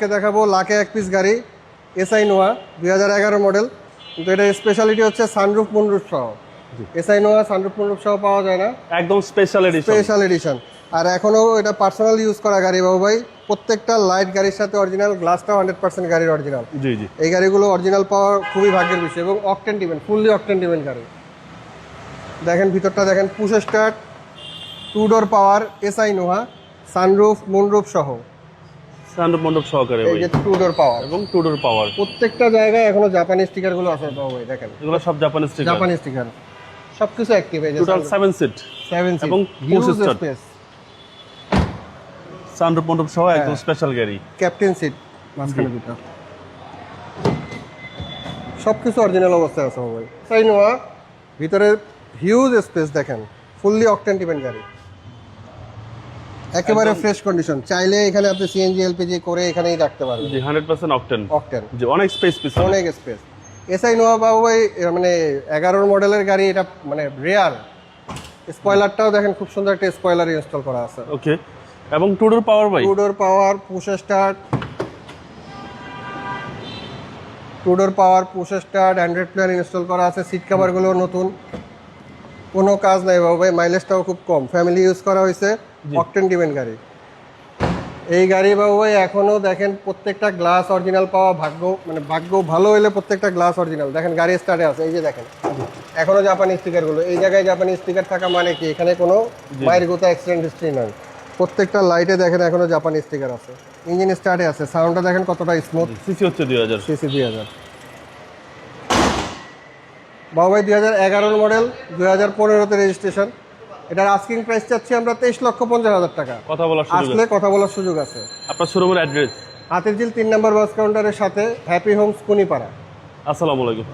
আজকে দেখাবো লাখে এক পিস গাড়ি এসআই নোয়া 2011 মডেল, কিন্তু এটা স্পেশালিটি হচ্ছে সানরুফ মুনরুফ সহ। এসআই নোয়া সানরুফ মুনরুফ সহ পাওয়া যায় না, একদম স্পেশাল এডিশন। Special edition. আর এখনো এটা পার্সোনাল ইউজ করা গাড়ি বাবু ভাই। প্রত্যেকটা লাইট গাড়ির সাথে অরিজিনাল, গ্লাসটাও 100% গাড়ির অরিজিনাল। জি জি, এই গাড়িগুলো অরিজিনাল পাওয়া খুবই ভাগ্যের বিষয়, এবং অকটেন ডিভেন, ফুললি অকটেন ডিভেন গাড়ি। দেখেন ভিতরটা দেখেন, পুশ স্টার্ট, 2 ডোর পাওয়ার, এসআই নোয়া, সানরুফ মুনরুফ সহ, সানরুফ মন্ডপ সহকারে এই ভাই, যে 2 ডোর পাওয়ার। এবং 2 ডোর পাওয়ার। প্রত্যেকটা জায়গায় এখনো জাপানি স্টিকার গুলো আছে বাবু ভাই, দেখেন এগুলো সব জাপানি স্টিকার, জাপানি স্টিকার, সবকিছু অ্যাক্টিভ। এই যে টোটাল 7 সিট 7 এবং huge push start। Space, sunroof মন্ডপ সহ একদম স্পেশাল গাড়ি। ক্যাপ্টেন সিট মাঝখানে দুটো, সবকিছু অরিজিনাল অবস্থায় আছে বাবু ভাই। এসআই নোয়া ভিতরে হিউজ স্পেস, দেখেন ফুললি অকটেন ডিভেন গাড়ি, একেবারে ফ্রেশ কন্ডিশন। চাইলে এখানে আপনি সিএনজি এলপিজি করে এখানেই রাখতে পারবেন। জি 100% অকটেন। অকটেন, জি অনেক স্পেস পিছনে। অনেক স্পেস। এসআই নোয়া বাবু ভাই মানে 11 মডেলের গাড়ি, এটা মানে রেয়ার। স্পয়লারটাও দেখেন, খুব সুন্দর একটা স্পয়লার ইনস্টল করা আছে। ওকে, এবং 2 ডোর পাওয়ার ভাই। 2 door power, push start, 2 door power, push start, Android player install করা আছে। সিট কভারগুলো নতুন, কোনো কাজ নাই বাবু ভাই। মাইলেজটাও খুব কম, ফ্যামিলি ইউজ করা হয়েছে, অকটেন ডিভেন গাড়ি। এই গাড়ি বাবু ভাই এখনো দেখেন প্রত্যেকটা গ্লাস অরিজিনাল পাওয়া ভাগ্য, মানে ভাগ্য ভালো হলে প্রত্যেকটা গ্লাস অরিজিনাল। দেখেন গাড়ি স্টার্টে আছে, এই যে দেখেন এখনো জাপানি স্টিকার গুলো। এই জায়গায় জাপানি স্টিকার থাকা মানে কি, এখানে কোনো বাইরের গোতা অ্যাক্সিডেন্ট হিস্ট্রি নয়। প্রত্যেকটা লাইটে দেখেন এখনো জাপানি স্টিকার আছে। ইঞ্জিন স্টার্টে আছে, সাউন্ডটা দেখেন কতটা স্মুথ। সিসি হচ্ছে 2000। সিসি 2000। বাবু ভাই 2011 মডেল, 2015-তে রেজিস্ট্রেশন। এটার আস্কিং প্রাইস চাচ্ছি আমরা 23,50,000 টাকা। কথা বলার সুযোগ আসলে আছে। কথা বলার সুযোগ আছে। আপনার শোরুমের অ্যাড্রেস? হাতিরঝিল 3 নম্বর বাস কাউন্টারের সাথে, হ্যাপি হোমস কুনিপাড়া। আসসালামু আলাইকুম।